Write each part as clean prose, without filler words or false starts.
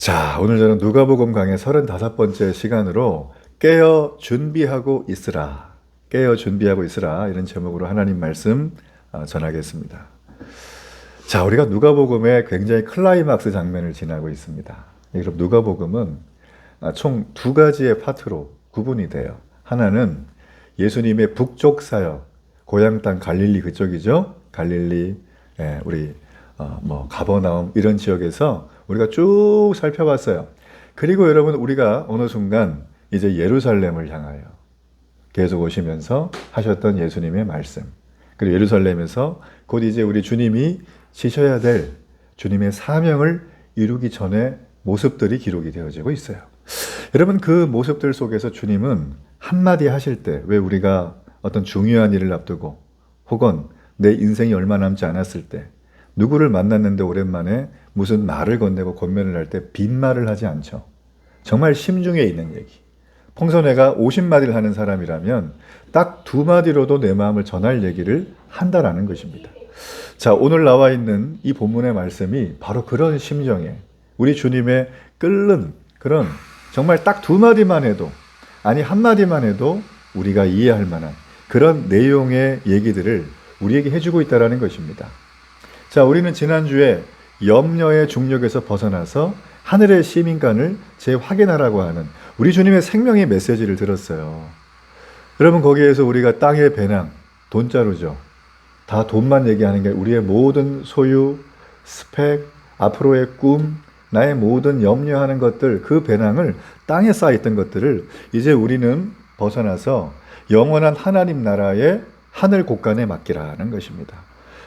자, 오늘 저는 누가복음 강의 35번째 시간으로 깨어 준비하고 있으라. 깨어 준비하고 있으라. 이런 제목으로 하나님 말씀 전하겠습니다. 자, 우리가 누가복음의 굉장히 클라이막스 장면을 지나고 있습니다. 그럼 누가복음은 총 두 가지의 파트로 구분이 돼요. 하나는 예수님의 북쪽 사역, 고향 땅 갈릴리 그쪽이죠. 갈릴리, 우리 가버나움 이런 지역에서 우리가 쭉 살펴봤어요. 그리고 여러분 우리가 어느 순간 이제 예루살렘을 향하여 계속 오시면서 하셨던 예수님의 말씀. 그리고 예루살렘에서 곧 이제 우리 주님이 지셔야 될 주님의 사명을 이루기 전에 모습들이 기록이 되어지고 있어요. 여러분 그 모습들 속에서 주님은 한마디 하실 때, 왜 우리가 어떤 중요한 일을 앞두고 혹은 내 인생이 얼마 남지 않았을 때 누구를 만났는데 오랜만에 무슨 말을 건네고 권면을 할 때 빈말을 하지 않죠. 정말 심중에 있는 얘기. 평소 내가 50마디를 하는 사람이라면 딱 2마디로도 내 마음을 전할 얘기를 한다라는 것입니다. 자, 오늘 나와 있는 이 본문의 말씀이 바로 그런 심정에 우리 주님의 끓는 그런 정말 딱 2마디만 해도, 아니 1마디만 해도 우리가 이해할 만한 그런 내용의 얘기들을 우리에게 해주고 있다는 것입니다. 자, 우리는 지난주에 염려의 중력에서 벗어나서 하늘의 시민관을 재확인하라고 하는 우리 주님의 생명의 메시지를 들었어요. 여러분 거기에서 우리가 땅의 배낭, 돈자루죠. 다 돈만 얘기하는 게 우리의 모든 소유, 스펙, 앞으로의 꿈, 나의 모든 염려하는 것들, 그 배낭을 땅에 쌓여있던 것들을 이제 우리는 벗어나서 영원한 하나님 나라의 하늘 곳간에 맡기라는 것입니다.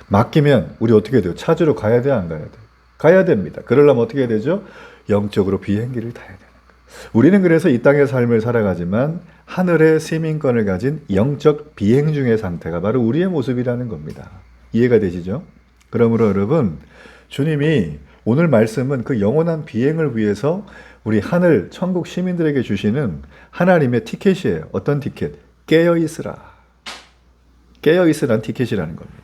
맡기면 우리 어떻게 돼요? 찾으러 가야 돼, 안 가야 돼? 가야 됩니다. 그러려면 어떻게 해야 되죠? 영적으로 비행기를 타야 되는 거예요. 우리는 그래서 이 땅의 삶을 살아가지만 하늘의 시민권을 가진 영적 비행 중의 상태가 바로 우리의 모습이라는 겁니다. 이해가 되시죠? 그러므로 여러분, 주님이 오늘 말씀은 그 영원한 비행을 위해서 우리 하늘 천국 시민들에게 주시는 하나님의 티켓이에요. 어떤 티켓? 깨어있으라. 깨어있으란 티켓이라는 겁니다.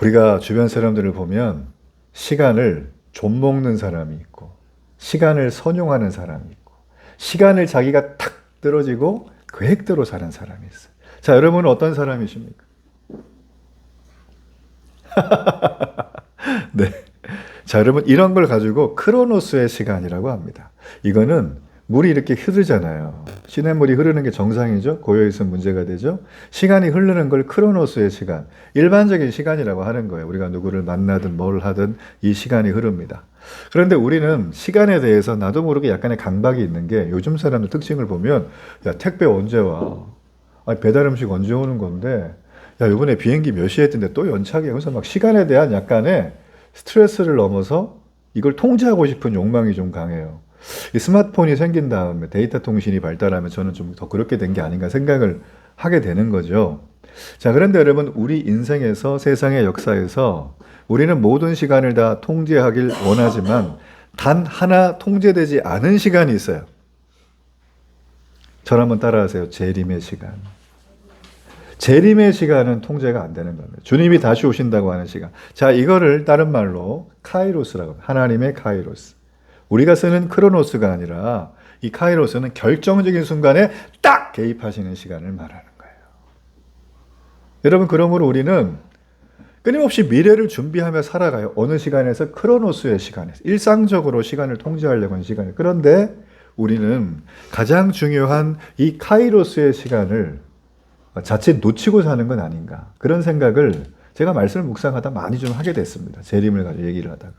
우리가 주변 사람들을 보면 시간을 좀먹는 사람이 있고, 시간을 선용하는 사람이 있고, 시간을 자기가 탁 떨어지고 계획대로 사는 사람이 있어요. 자, 여러분은 어떤 사람이십니까? 네. 자, 여러분 이런 걸 가지고 크로노스의 시간이라고 합니다. 이거는 물이 이렇게 흐르잖아요. 시냇물이 흐르는 게 정상이죠. 고여있으면 문제가 되죠. 시간이 흐르는 걸 크로노스의 시간, 일반적인 시간이라고 하는 거예요. 우리가 누구를 만나든 뭘 하든 이 시간이 흐릅니다. 그런데 우리는 시간에 대해서 나도 모르게 약간의 강박이 있는 게, 요즘 사람들 특징을 보면 야, 택배 언제 와? 아니, 배달 음식 언제 오는 건데? 야, 이번에 비행기 몇 시에 했던데 또 연착이야. 그래서 막 시간에 대한 약간의 스트레스를 넘어서 이걸 통제하고 싶은 욕망이 좀 강해요. 이 스마트폰이 생긴 다음에 데이터 통신이 발달하면 저는 좀 더 그렇게 된 게 아닌가 생각을 하게 되는 거죠. 자, 그런데 여러분 우리 인생에서, 세상의 역사에서 우리는 모든 시간을 다 통제하길 원하지만 단 하나 통제되지 않은 시간이 있어요. 저를 한번 따라하세요. 재림의 시간. 재림의 시간은 통제가 안 되는 겁니다. 주님이 다시 오신다고 하는 시간. 자, 이거를 다른 말로 카이로스라고 합니다. 하나님의 카이로스. 우리가 쓰는 크로노스가 아니라 이 카이로스는 결정적인 순간에 딱 개입하시는 시간을 말하는 거예요. 여러분, 그러므로 우리는 끊임없이 미래를 준비하며 살아가요. 어느 시간에서? 크로노스의 시간에서. 일상적으로 시간을 통제하려고 하는 시간이에요. 그런데 우리는 가장 중요한 이 카이로스의 시간을 자칫 놓치고 사는 건 아닌가, 그런 생각을 제가 말씀을 묵상하다 많이 좀 하게 됐습니다. 재림을 가지고 얘기를 하다가.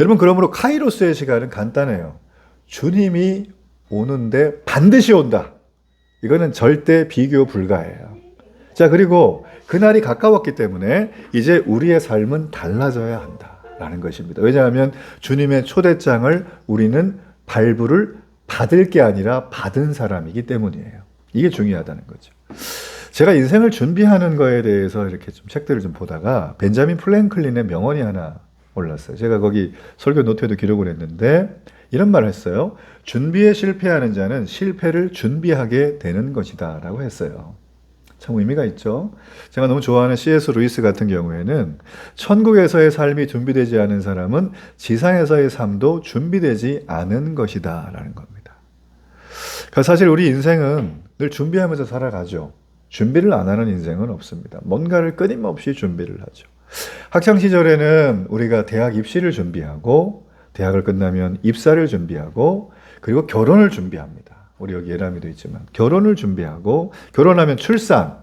여러분, 그러므로 카이로스의 시간은 간단해요. 주님이 오는데 반드시 온다. 이거는 절대 비교 불가해요. 자, 그리고 그날이 가까웠기 때문에 이제 우리의 삶은 달라져야 한다라는 것입니다. 왜냐하면 주님의 초대장을 우리는 발부를 받을 게 아니라 받은 사람이기 때문이에요. 이게 중요하다는 거죠. 제가 인생을 준비하는 거에 대해서 이렇게 좀 책들을 좀 보다가 벤자민 프랭클린의 명언이 하나 올랐어요. 제가 거기 설교 노트에도 기록을 했는데 이런 말을 했어요. 준비에 실패하는 자는 실패를 준비하게 되는 것이다 라고 했어요. 참 의미가 있죠. 제가 너무 좋아하는 C.S. 루이스 같은 경우에는 천국에서의 삶이 준비되지 않은 사람은 지상에서의 삶도 준비되지 않은 것이다 라는 겁니다. 그러니까 사실 우리 인생은 늘 준비하면서 살아가죠. 준비를 안 하는 인생은 없습니다. 뭔가를 끊임없이 준비를 하죠. 학창시절에는 우리가 대학 입시를 준비하고 대학을 끝나면 입사를 준비하고 그리고 결혼을 준비합니다. 우리 여기 예람이도 있지만 결혼을 준비하고 결혼하면 출산,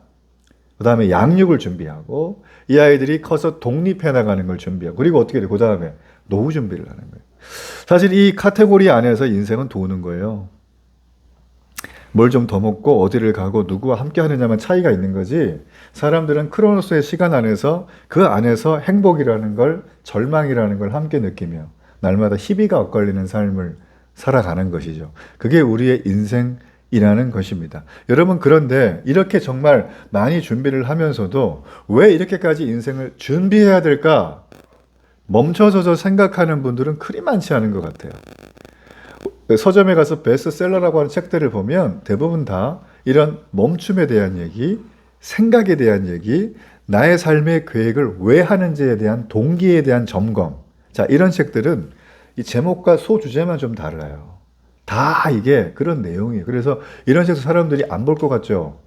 그 다음에 양육을 준비하고 이 아이들이 커서 독립해 나가는 걸 준비하고 그리고 어떻게 돼? 그 다음에 노후 준비를 하는 거예요. 사실 이 카테고리 안에서 인생은 도는 거예요. 뭘 좀 더 먹고 어디를 가고 누구와 함께 하느냐만 차이가 있는 거지 사람들은 크로노스의 시간 안에서 그 안에서 행복이라는 걸 절망이라는 걸 함께 느끼며 날마다 희비가 엇갈리는 삶을 살아가는 것이죠. 그게 우리의 인생이라는 것입니다. 여러분 그런데 이렇게 정말 많이 준비를 하면서도 왜 이렇게까지 인생을 준비해야 될까? 멈춰서서 생각하는 분들은 그리 많지 않은 것 같아요. 서점에 가서 베스트셀러라고 하는 책들을 보면 대부분 다 이런 멈춤에 대한 얘기, 생각에 대한 얘기, 나의 삶의 계획을 왜 하는지에 대한 동기에 대한 점검. 자, 이런 책들은 이 제목과 소주제만 좀 달라요. 다 이게 그런 내용이에요. 그래서 이런 책도 사람들이 안 볼 것 같죠?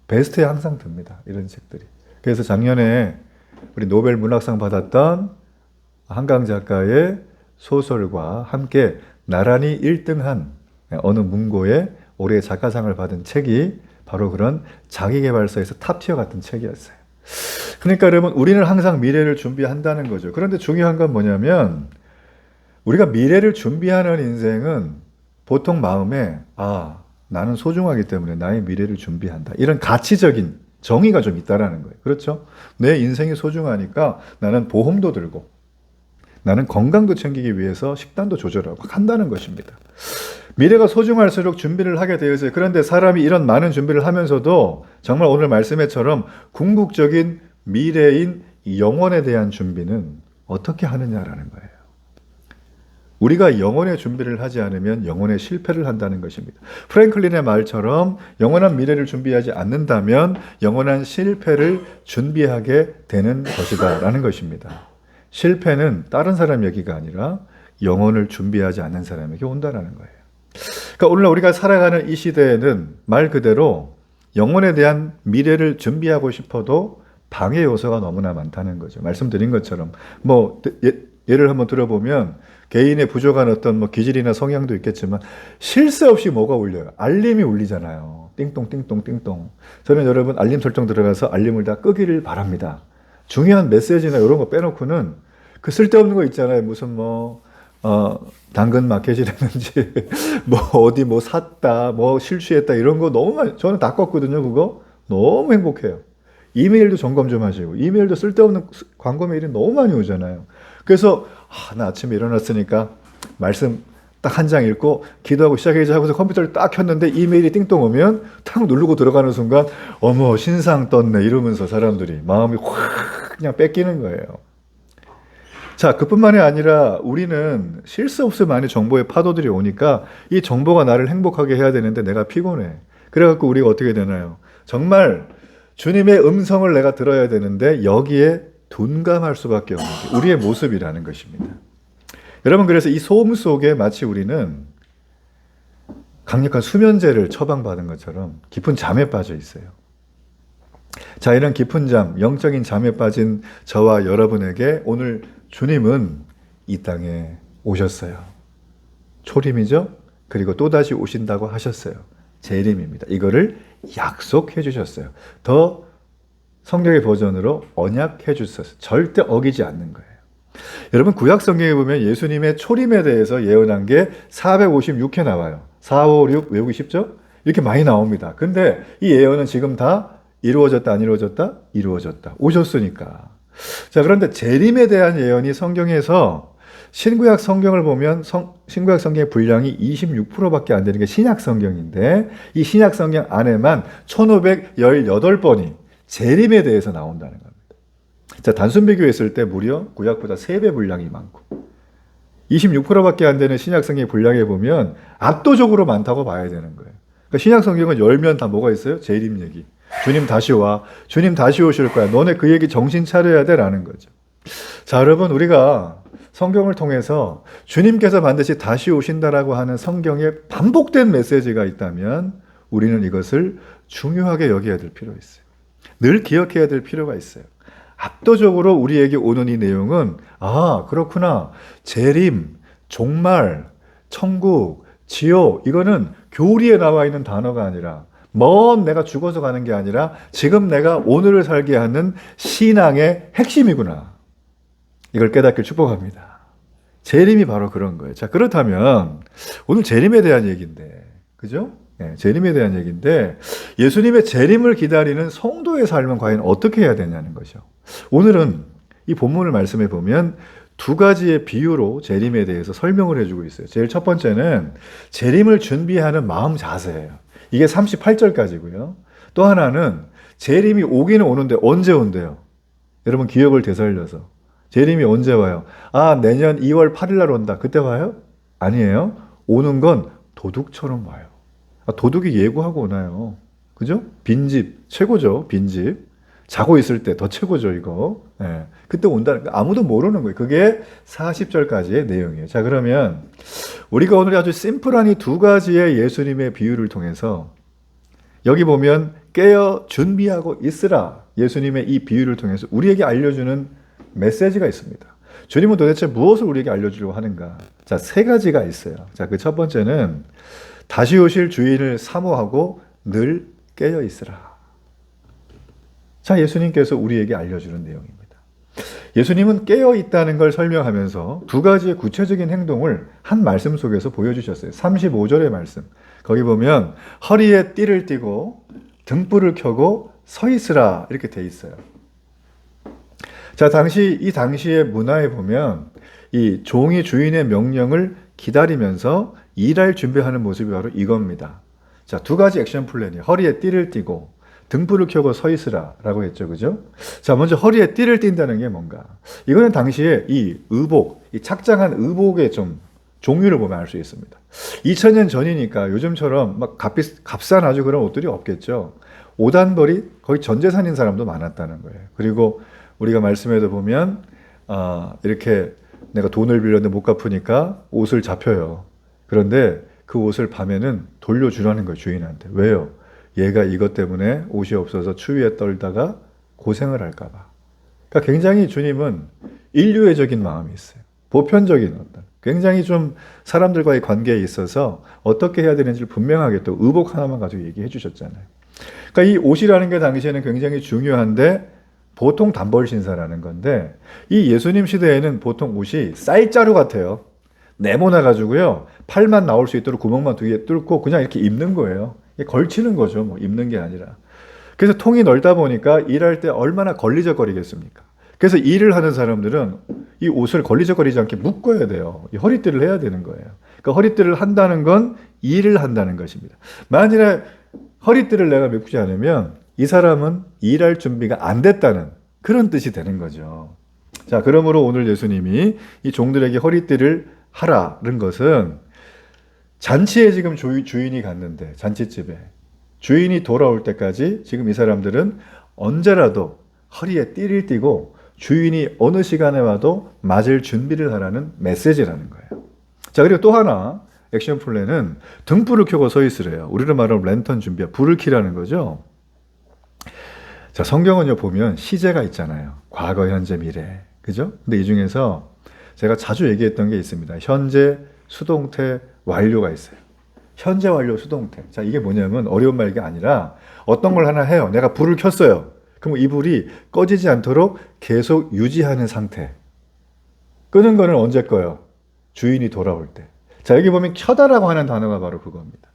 베스트에 항상 듭니다. 이런 책들이. 그래서 작년에 우리 노벨 문학상 받았던 한강 작가의 소설과 함께 나란히 1등한 어느 문고에 올해 작가상을 받은 책이 바로 그런 자기계발서에서 탑티어 같은 책이었어요. 그러니까 여러분 우리는 항상 미래를 준비한다는 거죠. 그런데 중요한 건 뭐냐면 우리가 미래를 준비하는 인생은 보통 마음에 나는 소중하기 때문에 나의 미래를 준비한다. 이런 가치적인 정의가 좀 있다라는 거예요. 그렇죠? 내 인생이 소중하니까 나는 보험도 들고 나는 건강도 챙기기 위해서 식단도 조절하고 한다는 것입니다. 미래가 소중할수록 준비를 하게 되어 있어요. 그런데 사람이 이런 많은 준비를 하면서도 정말 오늘 말씀에처럼 궁극적인 미래인 영혼에 대한 준비는 어떻게 하느냐라는 거예요. 우리가 영혼의 준비를 하지 않으면 영혼의 실패를 한다는 것입니다. 프랭클린의 말처럼 영원한 미래를 준비하지 않는다면 영원한 실패를 준비하게 되는 것이다 라는 것입니다. 실패는 다른 사람 얘기가 아니라 영혼을 준비하지 않는 사람에게 온다는 거예요. 그러니까 오늘날 우리가 살아가는 이 시대에는 말 그대로 영혼에 대한 미래를 준비하고 싶어도 방해 요소가 너무나 많다는 거죠. 말씀드린 것처럼 예를 한번 들어보면 개인의 부족한 어떤 기질이나 성향도 있겠지만 쉴 새 없이 뭐가 울려요? 알림이 울리잖아요. 띵동 띵동 띵동. 저는 여러분 알림 설정 들어가서 알림을 다 끄기를 바랍니다. 중요한 메시지나 이런 거 빼놓고는 그 쓸데없는 거 있잖아요. 무슨 당근 마켓이라든지 어디 샀다, 실추했다 이런 거 너무 많이 저는 다 껐거든요. 그거 너무 행복해요. 이메일도 점검 좀 하시고 이메일도 쓸데없는 광고 메일이 너무 많이 오잖아요. 그래서 나 아침에 일어났으니까 말씀 딱 한 장 읽고 기도하고 시작해야지 하고서 컴퓨터를 딱 켰는데 이메일이 띵동 오면 탁 누르고 들어가는 순간 어머 신상 떴네 이러면서 사람들이 마음이 확 그냥 뺏기는 거예요. 자, 그뿐만이 아니라 우리는 쉴 새 없이 많이 정보의 파도들이 오니까 이 정보가 나를 행복하게 해야 되는데 내가 피곤해. 그래갖고 우리가 어떻게 되나요? 정말 주님의 음성을 내가 들어야 되는데 여기에 둔감할 수밖에 없는 게 우리의 모습이라는 것입니다. 여러분 그래서 이 소음 속에 마치 우리는 강력한 수면제를 처방받은 것처럼 깊은 잠에 빠져 있어요. 자, 이런 깊은 잠, 영적인 잠에 빠진 저와 여러분에게 오늘 주님은 이 땅에 오셨어요. 초림이죠? 그리고 또다시 오신다고 하셨어요. 재림입니다. 이거를 약속해 주셨어요. 더 성경의 버전으로 언약해 주셨어요. 절대 어기지 않는 거예요. 여러분 구약 성경에 보면 예수님의 초림에 대해서 예언한 게 456회 나와요. 4, 5, 6 외우기 쉽죠? 이렇게 많이 나옵니다. 근데 이 예언은 지금 다 이루어졌다 안 이루어졌다? 이루어졌다. 오셨으니까. 자, 그런데 재림에 대한 예언이 성경에서 신구약 성경을 보면 신구약 성경의 분량이 26%밖에 안 되는 게 신약 성경인데 이 신약 성경 안에만 1518번이 재림에 대해서 나온다는 겁니다. 자, 단순 비교했을 때 무려 구약보다 3배 분량이 많고 26%밖에 안 되는 신약 성경의 분량에 보면 압도적으로 많다고 봐야 되는 거예요. 그러니까 신약 성경은 열면 다 뭐가 있어요? 재림 얘기. 주님 다시 와. 주님 다시 오실 거야. 너네 그 얘기 정신 차려야 돼. 라는 거죠. 자, 여러분, 우리가 성경을 통해서 주님께서 반드시 다시 오신다라고 하는 성경의 반복된 메시지가 있다면 우리는 이것을 중요하게 여겨야 될 필요가 있어요. 늘 기억해야 될 필요가 있어요. 압도적으로 우리에게 오는 이 내용은 아, 그렇구나. 재림, 종말, 천국, 지옥 이거는 교리에 나와 있는 단어가 아니라 먼 내가 죽어서 가는 게 아니라 지금 내가 오늘을 살게 하는 신앙의 핵심이구나. 이걸 깨닫길 축복합니다. 재림이 바로 그런 거예요. 자, 그렇다면 오늘 재림에 대한 얘기인데, 그죠? 네, 재림에 대한 얘기인데 예수님의 재림을 기다리는 성도의 삶은 과연 어떻게 해야 되냐는 거죠. 오늘은 이 본문을 말씀해 보면 두 가지의 비유로 재림에 대해서 설명을 해주고 있어요. 제일 첫 번째는 재림을 준비하는 마음 자세예요. 이게 38절까지고요. 또 하나는 재림이 오기는 오는데 언제 온대요? 여러분 기억을 되살려서 재림이 언제 와요? 아, 내년 2월 8일 날 온다. 그때 와요? 아니에요. 오는 건 도둑처럼 와요. 아, 도둑이 예고하고 오나요? 그죠? 빈집 최고죠. 빈집 자고 있을 때 더 최고죠. 이거. 네. 그때 온다는 거 아무도 모르는 거예요. 그게 40절까지의 내용이에요. 자, 그러면 우리가 오늘 아주 심플한 이 두 가지의 예수님의 비유를 통해서 여기 보면 깨어 준비하고 있으라. 예수님의 이 비유를 통해서 우리에게 알려주는 메시지가 있습니다. 주님은 도대체 무엇을 우리에게 알려주려고 하는가? 자, 세 가지가 있어요. 자, 그 첫 번째는 다시 오실 주인을 사모하고 늘 깨어 있으라. 자, 예수님께서 우리에게 알려주는 내용입니다. 예수님은 깨어 있다는 걸 설명하면서 두 가지의 구체적인 행동을 한 말씀 속에서 보여주셨어요. 35절의 말씀. 거기 보면 허리에 띠를 띠고 등불을 켜고 서 있으라 이렇게 돼 있어요. 자, 이 당시의 문화에 보면 이 종이 주인의 명령을 기다리면서 일할 준비하는 모습이 바로 이겁니다. 자, 두 가지 액션 플랜이에요. 허리에 띠를 띠고 등불을 켜고 서 있으라 라고 했죠. 그죠? 자, 먼저 허리에 띠를 띈다는 게 뭔가? 이거는 당시에 이 의복, 이 착장한 의복의 좀 종류를 보면 알 수 있습니다. 2000년 전이니까 요즘처럼 막 값싼 아주 그런 옷들이 없겠죠. 오단벌이 거의 전 재산인 사람도 많았다는 거예요. 그리고 우리가 말씀에도 보면 이렇게 내가 돈을 빌렸는데 못 갚으니까 옷을 잡혀요. 그런데 그 옷을 밤에는 돌려주라는 거예요. 주인한테. 왜요? 얘가 이것 때문에 옷이 없어서 추위에 떨다가 고생을 할까 봐. 그러니까 굉장히 주님은 인류애적인 마음이 있어요. 보편적인 어떤 굉장히 좀 사람들과의 관계에 있어서 어떻게 해야 되는지를 분명하게 또 의복 하나만 가지고 얘기해 주셨잖아요. 그러니까 이 옷이라는 게 당시에는 굉장히 중요한데 보통 단벌 신사라는 건데 이 예수님 시대에는 보통 옷이 쌀자루 같아요. 네모나 가지고요. 팔만 나올 수 있도록 구멍만 두 개 뚫고 그냥 이렇게 입는 거예요. 걸치는 거죠. 뭐 입는 게 아니라. 그래서 통이 넓다 보니까 일할 때 얼마나 걸리적거리겠습니까? 그래서 일을 하는 사람들은 이 옷을 걸리적거리지 않게 묶어야 돼요. 이 허리띠를 해야 되는 거예요. 그러니까 허리띠를 한다는 건 일을 한다는 것입니다. 만일에 허리띠를 내가 묶지 않으면 이 사람은 일할 준비가 안 됐다는 그런 뜻이 되는 거죠. 자, 그러므로 오늘 예수님이 이 종들에게 허리띠를 하라는 것은 잔치에 지금 주인이 갔는데 잔치집에 주인이 돌아올 때까지 지금 이 사람들은 언제라도 허리에 띠를 띠고 주인이 어느 시간에 와도 맞을 준비를 하라는 메시지라는 거예요. 자, 그리고 또 하나 액션 플랜은 등불을 켜고 서 있으래요. 우리로 말하면 랜턴 준비야. 불을 켜라는 거죠. 자, 성경은요 보면 시제가 있잖아요. 과거, 현재, 미래. 그죠? 근데 이 중에서 제가 자주 얘기했던 게 있습니다. 현재, 수동태, 완료가 있어요. 현재, 완료, 수동태. 자, 이게 뭐냐면 어려운 말이 아니라 어떤 걸 하나 해요. 내가 불을 켰어요. 그럼 이 불이 꺼지지 않도록 계속 유지하는 상태. 끄는 거는 언제 꺼요? 주인이 돌아올 때. 자, 여기 보면 켜다라고 하는 단어가 바로 그겁니다.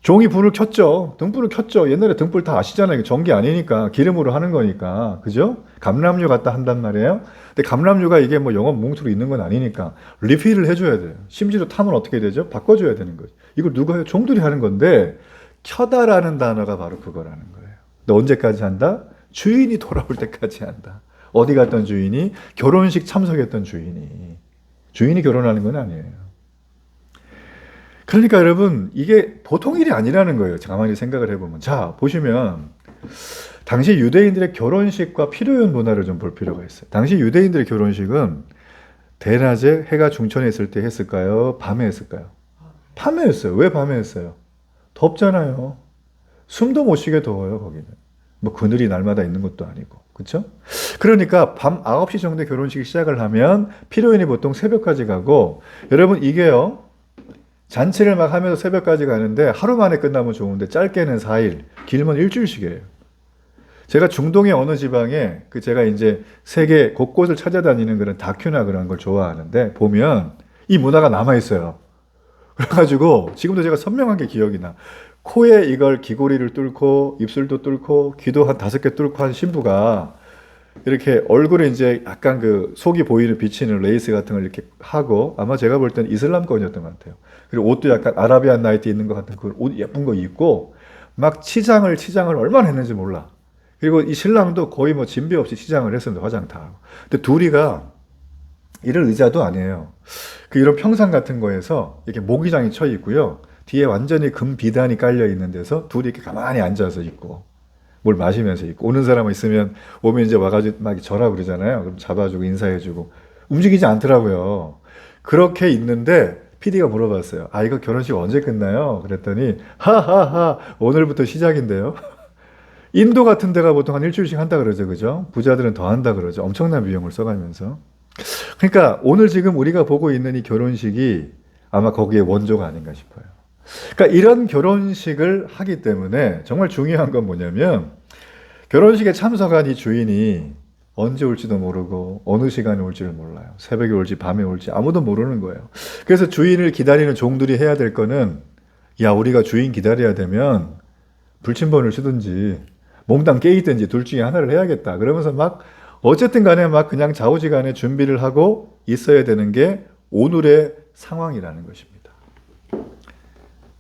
종이 불을 켰죠. 등불을 켰죠. 옛날에 등불 다 아시잖아요. 전기 아니니까 기름으로 하는 거니까. 그죠? 감람유 갖다 한단 말이에요. 근데 감람유가 이게 뭐 영업 몽투로 있는 건 아니니까 리필을 해줘야 돼요. 심지어 타면 어떻게 되죠? 바꿔줘야 되는 거죠. 이걸 누가 해요? 종들이 하는 건데 켜다라는 단어가 바로 그거라는 거예요. 근데 언제까지 한다? 주인이 돌아올 때까지 한다. 어디 갔던 주인이? 결혼식 참석했던 주인이. 주인이 결혼하는 건 아니에요. 그러니까 여러분 이게 보통 일이 아니라는 거예요. 가만히 생각을 해보면. 자, 보시면 당시 유대인들의 결혼식과 피로연 문화를 좀 볼 필요가 있어요. 당시 유대인들의 결혼식은 대낮에 해가 중천에 있을 때 했을까요? 밤에 했을까요? 밤에 했어요. 왜 밤에 했어요? 덥잖아요. 숨도 못 쉬게 더워요, 거기는. 뭐 그늘이 날마다 있는 것도 아니고. 그렇죠? 그러니까 밤 9시 정도에 결혼식이 시작을 하면 피로연이 보통 새벽까지 가고, 여러분 이게요. 잔치를 막 하면서 새벽까지 가는데 하루 만에 끝나면 좋은데 짧게는 4일, 길면 일주일씩이에요. 제가 중동의 어느 지방에 제가 이제 세계 곳곳을 찾아다니는 그런 다큐나 그런 걸 좋아하는데 보면 이 문화가 남아 있어요. 그래가지고 지금도 제가 선명한 게 기억이 나. 코에 이걸 귀고리를 뚫고 입술도 뚫고 귀도 한 5개 뚫고 한 신부가 이렇게 얼굴에 이제 약간 그 속이 보이는 비치는 레이스 같은 걸 이렇게 하고, 아마 제가 볼 때는 이슬람권이었던 것 같아요. 그리고 옷도 약간 아라비안 나이트 있는 것 같은 그 옷 예쁜 거 입고 막 치장을 얼마나 했는지 몰라. 그리고 이 신랑도 거의 뭐 진비 없이 치장을 했습니다. 화장 다 하고. 근데 둘이가 이런 의자도 아니에요. 이런 평상 같은 거에서 이렇게 모기장이 쳐 있고요. 뒤에 완전히 금 비단이 깔려 있는 데서 둘이 이렇게 가만히 앉아서 있고 뭘 마시면서 있고, 오는 사람 있으면 오면 이제 와가지고 막 절하 그러잖아요. 그럼 잡아주고 인사해주고 움직이지 않더라고요. 그렇게 있는데 PD가 물어봤어요. 아, 이거 결혼식 언제 끝나요? 그랬더니 하하하 오늘부터 시작인데요. 인도 같은 데가 보통 한 일주일씩 한다 그러죠. 그죠? 부자들은 더 한다 그러죠. 엄청난 비용을 써가면서. 그러니까 오늘 지금 우리가 보고 있는 이 결혼식이 아마 거기에 원조가 아닌가 싶어요. 그러니까 이런 결혼식을 하기 때문에 정말 중요한 건 뭐냐면, 결혼식에 참석한 이 주인이 언제 올지도 모르고 어느 시간에 올지를 몰라요. 새벽에 올지 밤에 올지 아무도 모르는 거예요. 그래서 주인을 기다리는 종들이 해야 될 거는, 야, 우리가 주인 기다려야 되면 불침번을 쓰든지 몽땅 깨있든지 둘 중에 하나를 해야겠다. 그러면서 막 어쨌든 간에 막 그냥 좌우지간에 준비를 하고 있어야 되는 게 오늘의 상황이라는 것입니다.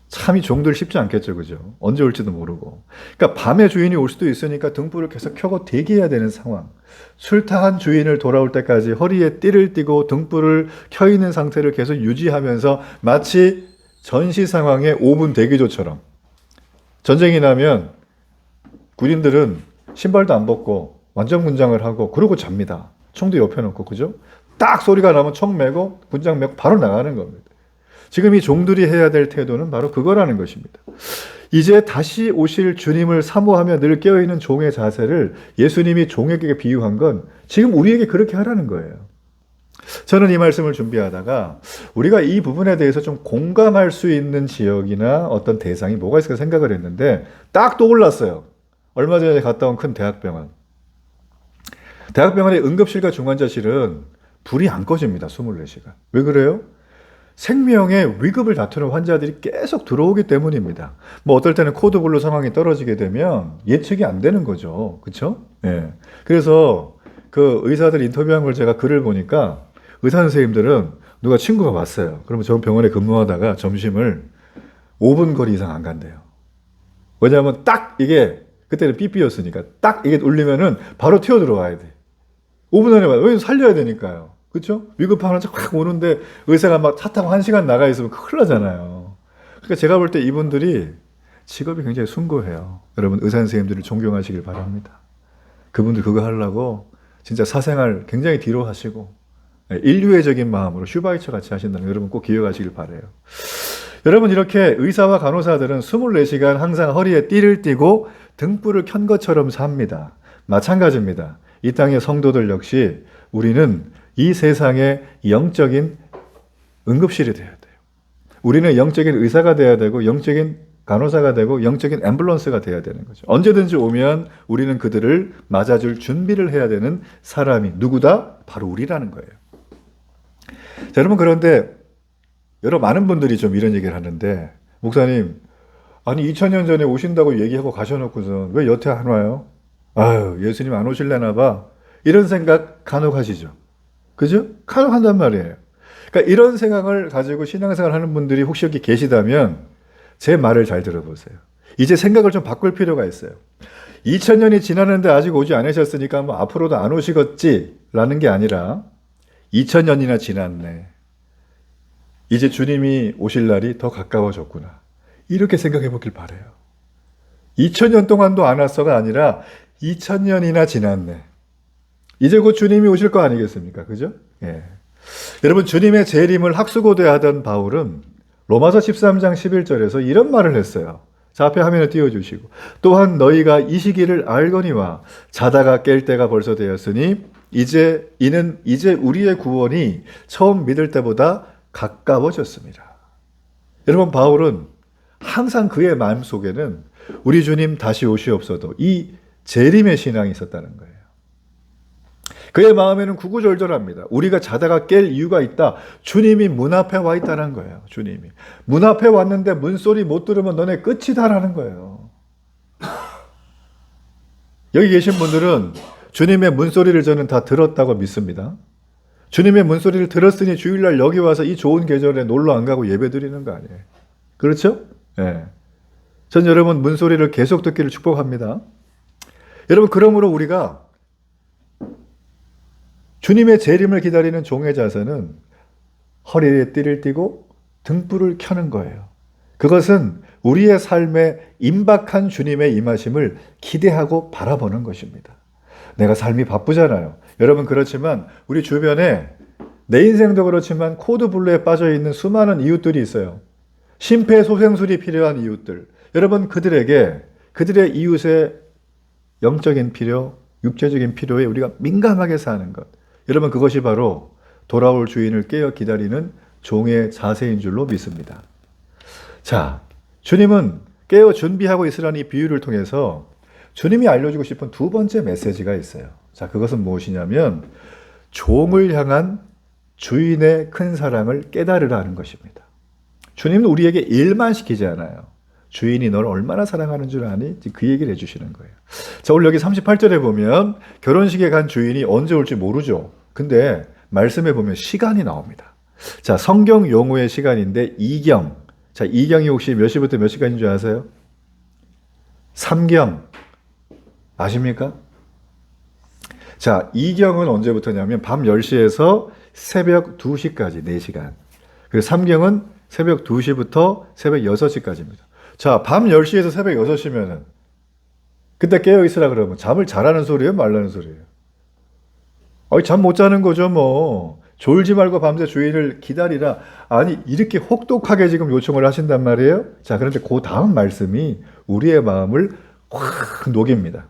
참 이 종들 쉽지 않겠죠, 그죠? 언제 올지도 모르고. 그러니까 밤에 주인이 올 수도 있으니까 등불을 계속 켜고 대기해야 되는 상황. 술타한 주인을 돌아올 때까지 허리에 띠를 띠고 등불을 켜 있는 상태를 계속 유지하면서 마치 전시 상황의 5분 대기조처럼. 전쟁이 나면 군인들은 신발도 안 벗고 완전 군장을 하고 그러고 잡니다. 총도 옆에 놓고, 그죠? 딱 소리가 나면 총 메고 군장 메고 바로 나가는 겁니다. 지금 이 종들이 해야 될 태도는 바로 그거라는 것입니다. 이제 다시 오실 주님을 사모하며 늘 깨어있는 종의 자세를 예수님이 종에게 비유한 건 지금 우리에게 그렇게 하라는 거예요. 저는 이 말씀을 준비하다가 우리가 이 부분에 대해서 좀 공감할 수 있는 지역이나 어떤 대상이 뭐가 있을까 생각을 했는데 딱 떠올랐어요. 얼마 전에 갔다 온 큰 대학병원. 대학병원의 응급실과 중환자실은 불이 안 꺼집니다. 24시간. 왜 그래요? 생명의 위급을 다투는 환자들이 계속 들어오기 때문입니다. 뭐 어떨 때는 코드블루 상황이 떨어지게 되면 예측이 안 되는 거죠. 그렇죠? 예. 그래서 그 의사들 인터뷰한 걸 제가 글을 보니까 의사 선생님들은 누가 친구가 왔어요. 그러면 저 병원에 근무하다가 점심을 5분 거리 이상 안 간대요. 왜냐하면 딱 이게 그때는 삐삐였으니까 딱 이게 울리면은 바로 튀어 들어와야 돼. 5분 안에 와요. 왜냐면 살려야 되니까요. 그렇죠? 위급한 환자 확 오는데 의사가 막 차 타고 1시간 나가 있으면 큰일 나잖아요. 그러니까 제가 볼 때 이분들이 직업이 굉장히 숭고해요. 여러분 의사 선생님들을 존경하시길 바랍니다. 그분들 그거 하려고 진짜 사생활 굉장히 뒤로 하시고 인류애적인 마음으로 슈바이처 같이 하신다는 거 여러분 꼭 기억하시길 바라요. 여러분 이렇게 의사와 간호사들은 24시간 항상 허리에 띠를 띠고 등불을 켠 것처럼 삽니다. 마찬가지입니다. 이 땅의 성도들 역시 우리는 이 세상의 영적인 응급실이 되어야 돼요. 우리는 영적인 의사가 되어야 되고 영적인 간호사가 되고 영적인 앰뷸런스가 되어야 되는 거죠. 언제든지 오면 우리는 그들을 맞아줄 준비를 해야 되는 사람이 누구다? 바로 우리라는 거예요. 자, 여러분 그런데 많은 분들이 좀 이런 얘기를 하는데 목사님 아니 2000년 전에 오신다고 얘기하고 가셔놓고선 왜 여태 안 와요? 아유 예수님 안 오실래나 봐. 이런 생각 간혹 하시죠. 그죠? 간혹 한단 말이에요. 그러니까 이런 생각을 가지고 신앙생활 하는 분들이 혹시 여기 계시다면 제 말을 잘 들어보세요. 이제 생각을 좀 바꿀 필요가 있어요. 2000년이 지났는데 아직 오지 않으셨으니까 뭐 앞으로도 안 오시겠지라는 게 아니라 2000년이나 지났네. 이제 주님이 오실 날이 더 가까워졌구나. 이렇게 생각해 보길 바라요. 2000년 동안도 안 왔어가 아니라 2000년이나 지났네. 이제 곧 주님이 오실 거 아니겠습니까? 그죠? 예. 여러분, 주님의 재림을 학수고대하던 바울은 로마서 13장 11절에서 이런 말을 했어요. 자, 앞에 화면에 띄워주시고. 또한 너희가 이 시기를 알거니와 자다가 깰 때가 벌써 되었으니 이는 우리의 구원이 처음 믿을 때보다 가까워졌습니다. 여러분, 바울은 항상 그의 마음속에는 우리 주님 다시 오시옵소서 이 재림의 신앙이 있었다는 거예요. 그의 마음에는 구구절절합니다. 우리가 자다가 깰 이유가 있다. 주님이 문 앞에 와 있다는 거예요. 주님이. 문 앞에 왔는데 문소리 못 들으면 너네 끝이다라는 거예요. 여기 계신 분들은 주님의 문소리를 저는 다 들었다고 믿습니다. 주님의 문소리를 들었으니 주일날 여기 와서 이 좋은 계절에 놀러 안 가고 예배 드리는 거 아니에요. 그렇죠? 예. 전 여러분 문소리를 계속 듣기를 축복합니다. 여러분, 그러므로 우리가 주님의 재림을 기다리는 종의 자세는 허리에 띠를 띠고 등불을 켜는 거예요. 그것은 우리의 삶에 임박한 주님의 임하심을 기대하고 바라보는 것입니다. 내가 삶이 바쁘잖아요. 여러분, 그렇지만 우리 주변에 내 인생도 그렇지만 코드블루에 빠져 있는 수많은 이웃들이 있어요. 심폐소생술이 필요한 이웃들. 여러분, 그들의 이웃의 영적인 필요, 육체적인 필요에 우리가 민감하게 사는 것. 여러분, 그것이 바로 돌아올 주인을 깨어 기다리는 종의 자세인 줄로 믿습니다. 자, 주님은 깨어 준비하고 있으라는 이 비유를 통해서 주님이 알려주고 싶은 두 번째 메시지가 있어요. 자, 그것은 무엇이냐면 종을 향한 주인의 큰 사랑을 깨달으라는 것입니다. 주님은 우리에게 일만 시키지 않아요. 주인이 널 얼마나 사랑하는 줄 아니? 그 얘기를 해주시는 거예요. 자, 오늘 여기 38절에 보면 결혼식에 간 주인이 언제 올지 모르죠. 근데 말씀에 보면 시간이 나옵니다. 자, 성경 용어의 시간인데 이경. 자, 이경이 혹시 몇 시부터 몇 시까지인 줄 아세요? 삼경. 아십니까? 자, 이경은 언제부터냐면 밤 10시에서 새벽 2시까지 4시간. 그리고 삼경은 새벽 2시부터 새벽 6시까지입니다. 자, 밤 10시에서 새벽 6시면은 그때 깨어 있으라 그러면 잠을 자라는 소리예요, 말라는 소리예요? 잠 못 자는 거죠, 뭐. 졸지 말고 밤새 주인을 기다리라. 아니, 이렇게 혹독하게 지금 요청을 하신단 말이에요? 자, 그런데 그 다음 말씀이 우리의 마음을 확 녹입니다.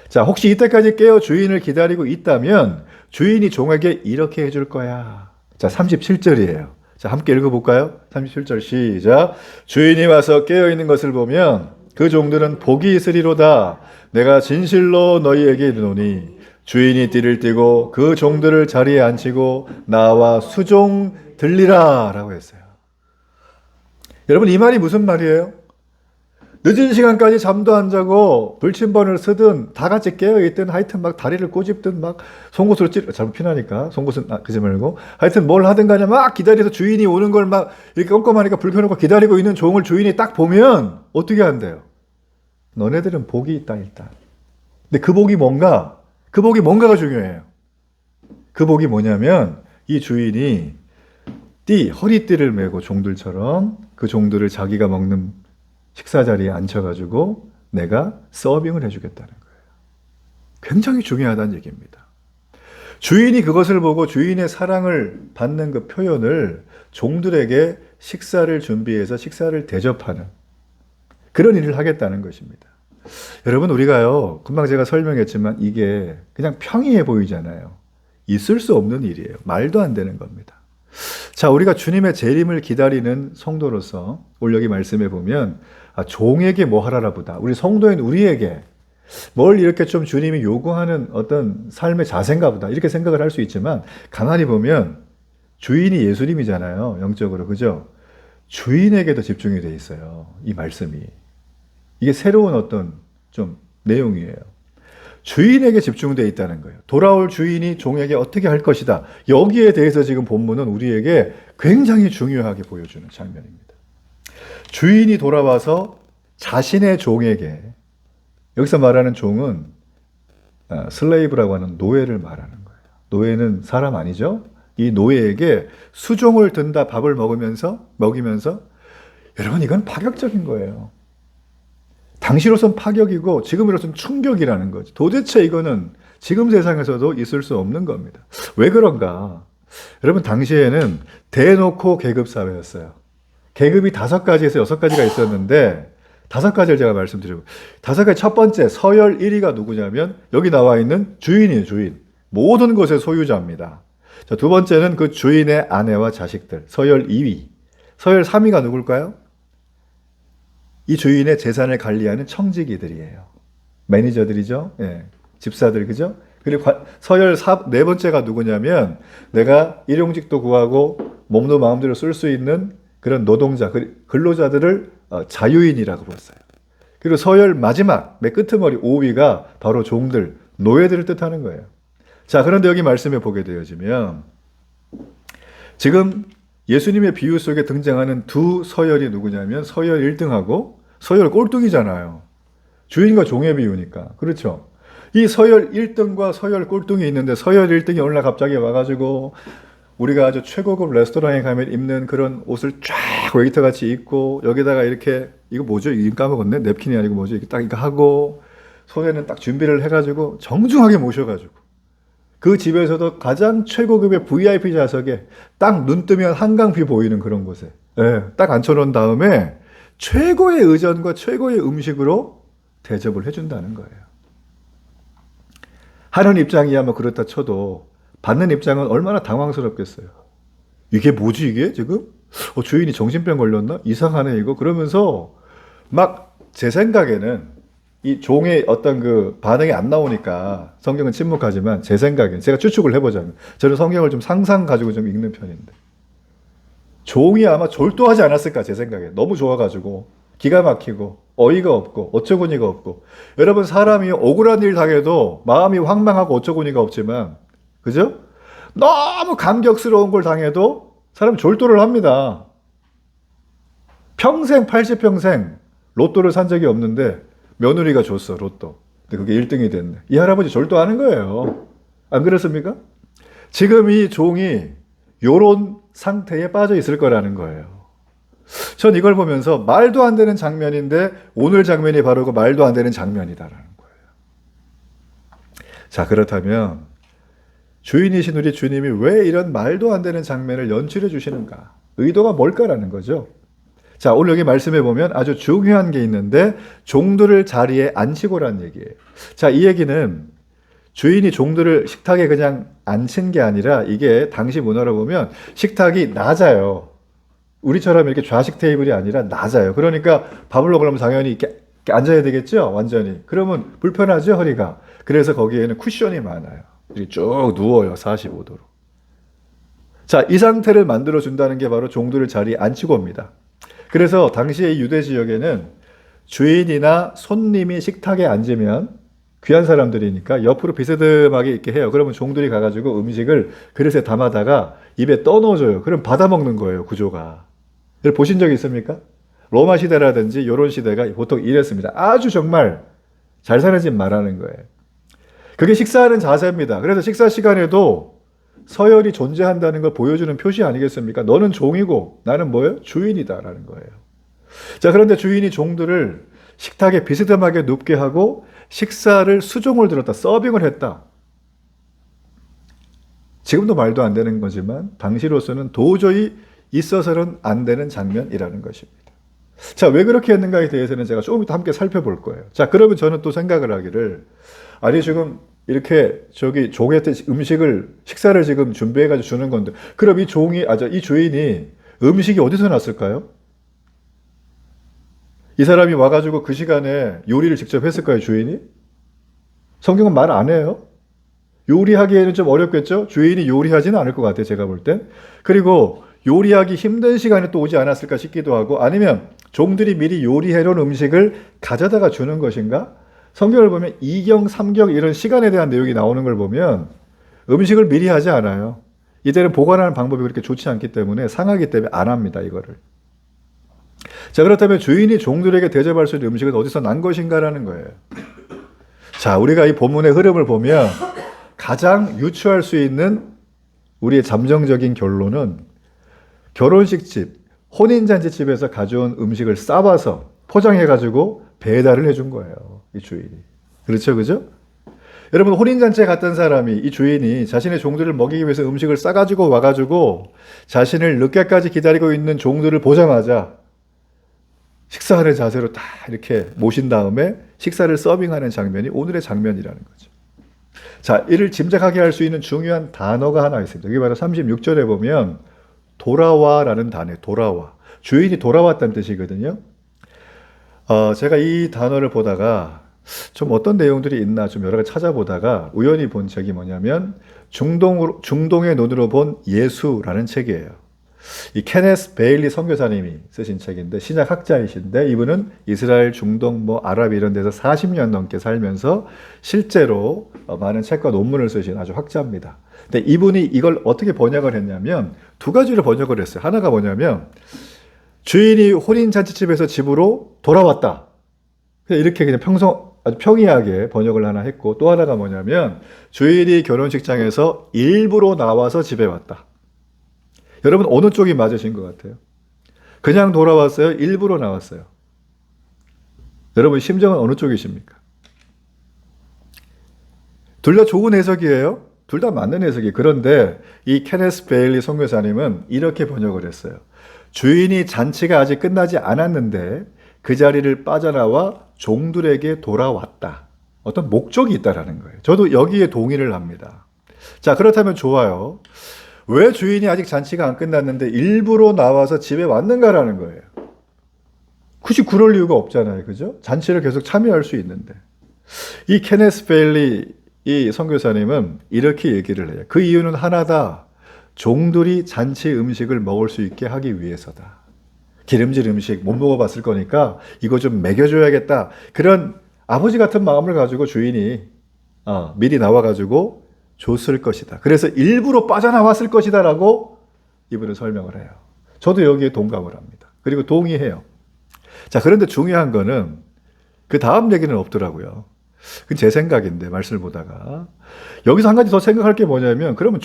자, 혹시 이때까지 깨어 주인을 기다리고 있다면 주인이 종에게 이렇게 해줄 거야. 자, 37절이에요. 자, 함께 읽어볼까요? 37절 시작. 주인이 와서 깨어있는 것을 보면 그 종들은 복이 있으리로다. 내가 진실로 너희에게 이르노니 주인이 띠를 띠고 그 종들을 자리에 앉히고 나와 수종 들리라 라고 했어요. 여러분, 이 말이 무슨 말이에요? 늦은 시간까지 잠도 안 자고 불침번을 쓰든 다 같이 깨어있든 하여튼 막 다리를 꼬집든 막 송곳으로 잘못 피나니까 송곳은 그지 말고 하여튼 뭘 하든 간에 막 기다려서 주인이 오는 걸 막 이렇게 껌껌하니까 불 켜놓고 기다리고 있는 종을 주인이 딱 보면 어떻게 한대요? 너네들은 복이 있다 일단. 근데 그 복이 뭔가? 그 복이 뭔가가 중요해요. 그 복이 뭐냐면 이 주인이 허리띠를 메고 종들처럼 그 종들을 자기가 먹는 식사 자리에 앉혀가지고 내가 서빙을 해주겠다는 거예요. 굉장히 중요하다는 얘기입니다. 주인이 그것을 보고 주인의 사랑을 받는 그 표현을 종들에게 식사를 준비해서 식사를 대접하는 그런 일을 하겠다는 것입니다. 여러분, 우리가요, 금방 제가 설명했지만 이게 그냥 평이해 보이잖아요. 있을 수 없는 일이에요. 말도 안 되는 겁니다. 자, 우리가 주님의 재림을 기다리는 성도로서 오늘 여기 말씀해 보면 종에게 뭐 하라라 보다. 우리 성도인 우리에게 뭘 이렇게 좀 주님이 요구하는 어떤 삶의 자세인가 보다. 이렇게 생각을 할 수 있지만 가만히 보면 주인이 예수님이잖아요. 영적으로. 그죠? 주인에게도 집중이 돼 있어요. 이 말씀이. 이게 새로운 어떤 좀 내용이에요. 주인에게 집중되어 있다는 거예요. 돌아올 주인이 종에게 어떻게 할 것이다. 여기에 대해서 지금 본문은 우리에게 굉장히 중요하게 보여주는 장면입니다. 주인이 돌아와서 자신의 종에게, 여기서 말하는 종은 슬레이브라고 하는 노예를 말하는 거예요. 노예는 사람 아니죠? 이 노예에게 수종을 든다 밥을 먹이면서 여러분, 이건 파격적인 거예요. 당시로선 파격이고 지금으로선 충격이라는 거죠. 도대체 이거는 지금 세상에서도 있을 수 없는 겁니다. 왜 그런가? 여러분, 당시에는 대놓고 계급 사회였어요. 계급이 5가지에서 6가지가 있었는데 5가지를 제가 말씀드리고, 5가지 첫 번째 서열 1위가 누구냐면 여기 나와 있는 주인이에요. 주인. 모든 것의 소유자입니다. 자, 두 번째는 그 주인의 아내와 자식들, 서열 2위. 서열 3위가 누굴까요? 이 주인의 재산을 관리하는 청지기들이에요. 매니저들이죠. 예. 집사들, 그죠? 그리고 서열 네 번째가 누구냐면 내가 일용직도 구하고 몸도 마음대로 쓸 수 있는 그런 노동자, 근로자들을 자유인이라고 불렀어요. 그리고 서열 마지막, 맨 끄트머리 5위가 바로 종들, 노예들을 뜻하는 거예요. 자, 그런데 여기 말씀에 보게 되어지면 지금 예수님의 비유 속에 등장하는 두 서열이 누구냐면 서열 1등하고 서열 꼴등이잖아요. 주인과 종의 비유니까. 그렇죠? 이 서열 1등과 서열 꼴등이 있는데 서열 1등이 어느 날 갑자기 와가지고 우리가 아주 최고급 레스토랑에 가면 입는 그런 옷을 쫙 웨이터 같이 입고 여기다가 이렇게 이거 뭐죠? 이거 까먹었네. 냅킨이 아니고 뭐죠? 이렇게 딱 이거 하고 손에는 딱 준비를 해가지고 정중하게 모셔가지고 그 집에서도 가장 최고급의 VIP 좌석에 딱 눈 뜨면 한강뷰 보이는 그런 곳에 딱 앉혀놓은 다음에 최고의 의전과 최고의 음식으로 대접을 해준다는 거예요. 하는 입장이야 뭐 그렇다 쳐도 받는 입장은 얼마나 당황스럽겠어요. 이게 뭐지 이게 지금? 주인이 정신병 걸렸나? 이상하네 이거. 그러면서 막 제 생각에는 이 종의 어떤 그 반응이 안 나오니까 성경은 침묵하지만 제 생각엔 제가 추측을 해보자면 저는 성경을 좀 상상 가지고 좀 읽는 편인데 종이 아마 졸도하지 않았을까 제 생각에. 너무 좋아가지고 기가 막히고 어이가 없고 어처구니가 없고. 여러분, 사람이 억울한 일 당해도 마음이 황망하고 어처구니가 없지만 그죠? 너무 감격스러운 걸 당해도 사람 졸도를 합니다. 평생 80평생 로또를 산 적이 없는데 며느리가 줬어 로또. 근데 그게 1등이 됐네. 이 할아버지 졸도하는 거예요. 안 그렇습니까? 지금 이 종이 요런 상태에 빠져 있을 거라는 거예요. 전 이걸 보면서 말도 안 되는 장면인데 오늘 장면이 바로 그 말도 안 되는 장면이다라는 거예요. 자, 그렇다면 주인이신 우리 주님이 왜 이런 말도 안 되는 장면을 연출해 주시는가? 의도가 뭘까라는 거죠. 자, 오늘 여기 말씀해 보면 아주 중요한 게 있는데 종들을 자리에 앉히고라는 얘기예요. 자, 이 얘기는 주인이 종들을 식탁에 그냥 앉힌 게 아니라 이게 당시 문화로 보면 식탁이 낮아요. 우리처럼 이렇게 좌식 테이블이 아니라 낮아요. 그러니까 밥을 먹으려면 당연히 이렇게 앉아야 되겠죠? 완전히. 그러면 불편하죠, 허리가. 그래서 거기에는 쿠션이 많아요. 이렇게 쭉 누워요, 45도로. 자, 이 상태를 만들어준다는 게 바로 종들을 자리에 앉히고 옵니다. 그래서 당시의 유대 지역에는 주인이나 손님이 식탁에 앉으면 귀한 사람들이니까 옆으로 비스듬하게 이렇게 해요. 그러면 종들이 가가지고 음식을 그릇에 담아다가 입에 떠넣어줘요. 그럼 받아먹는 거예요, 구조가. 보신 적 있습니까? 로마 시대라든지 이런 시대가 보통 이랬습니다. 아주 정말 잘 사는 집 말하는 거예요. 그게 식사하는 자세입니다. 그래서 식사 시간에도 서열이 존재한다는 걸 보여주는 표시 아니겠습니까? 너는 종이고 나는 뭐예요? 주인이다라는 거예요. 자, 그런데 주인이 종들을 식탁에 비스듬하게 눕게 하고 식사를 수종을 들었다, 서빙을 했다. 지금도 말도 안 되는 거지만 당시로서는 도저히 있어서는 안 되는 장면이라는 것입니다. 자, 왜 그렇게 했는가에 대해서는 제가 조금 이따 함께 살펴볼 거예요. 자, 그러면 저는 또 생각을 하기를, 아니 지금 이렇게 종한테 음식을, 식사를 지금 준비해가지고 주는 건데, 그럼 이 주인이 음식이 어디서 났을까요? 이 사람이 와가지고 그 시간에 요리를 직접 했을까요, 주인이? 성경은 말 안 해요. 요리하기에는 좀 어렵겠죠? 주인이 요리하지는 않을 것 같아요, 제가 볼 땐. 그리고 요리하기 힘든 시간에 또 오지 않았을까 싶기도 하고, 아니면 종들이 미리 요리해놓은 음식을 가져다가 주는 것인가? 성경을 보면 2경, 3경 이런 시간에 대한 내용이 나오는 걸 보면 음식을 미리 하지 않아요. 이때는 보관하는 방법이 그렇게 좋지 않기 때문에, 상하기 때문에 안 합니다, 이거를. 자, 그렇다면 주인이 종들에게 대접할 수 있는 음식은 어디서 난 것인가라는 거예요. 자, 우리가 이 본문의 흐름을 보면 가장 유추할 수 있는 우리의 잠정적인 결론은 결혼식집, 혼인잔치집에서 가져온 음식을 싸와서 포장해가지고 배달을 해준 거예요. 이 주인이. 그렇죠, 그죠? 여러분, 혼인잔치에 갔던 사람이, 이 주인이 자신의 종들을 먹이기 위해서 음식을 싸가지고 와가지고 자신을 늦게까지 기다리고 있는 종들을 보자마자 식사하는 자세로 다 이렇게 모신 다음에 식사를 서빙하는 장면이 오늘의 장면이라는 거죠. 자, 이를 짐작하게 할 수 있는 중요한 단어가 하나 있습니다. 이게 바로 36절에 보면 돌아와라는 단어예요. 돌아와. 주인이 돌아왔다는 뜻이거든요. 제가 이 단어를 보다가 좀 어떤 내용들이 있나 좀 여러 가지 찾아보다가 우연히 본 책이 뭐냐면 중동의 눈으로 본 예수라는 책이에요. 이 케네스 베일리 선교사님이 쓰신 책인데 신약 학자이신데 이분은 이스라엘, 중동, 아랍 이런 데서 40년 넘게 살면서 실제로 많은 책과 논문을 쓰신 아주 학자입니다. 근데 이분이 이걸 어떻게 번역을 했냐면 두 가지로 번역을 했어요. 하나가 뭐냐면 주인이 혼인잔치집에서 집으로 돌아왔다. 이렇게 그냥 아주 평이하게 번역을 하나 했고 또 하나가 뭐냐면 주인이 결혼식장에서 일부러 나와서 집에 왔다. 여러분 어느 쪽이 맞으신 것 같아요? 그냥 돌아왔어요? 일부러 나왔어요? 여러분 심정은 어느 쪽이십니까? 둘 다 좋은 해석이에요. 둘 다 맞는 해석이에요. 그런데 이 케네스 베일리 선교사님은 이렇게 번역을 했어요. 주인이 잔치가 아직 끝나지 않았는데 그 자리를 빠져나와 종들에게 돌아왔다. 어떤 목적이 있다라는 거예요. 저도 여기에 동의를 합니다. 자, 그렇다면 좋아요. 왜 주인이 아직 잔치가 안 끝났는데 일부러 나와서 집에 왔는가라는 거예요. 굳이 그럴 이유가 없잖아요. 그죠? 잔치를 계속 참여할 수 있는데. 이 케네스 베일리 이 선교사님은 이렇게 얘기를 해요. 그 이유는 하나다. 종들이 잔치 음식을 먹을 수 있게 하기 위해서다. 기름진 음식 못 먹어봤을 거니까 이거 좀 먹여줘야겠다. 그런 아버지 같은 마음을 가지고 주인이 미리 나와가지고 줬을 것이다. 그래서 일부러 빠져나왔을 것이다 라고 이분은 설명을 해요. 저도 여기에 동감을 합니다. 그리고 동의해요. 자, 그런데 중요한 거는 그 다음 얘기는 없더라고요. 그건 제 생각인데 말씀을 보다가 여기서 한 가지 더 생각할 게 뭐냐면 그러면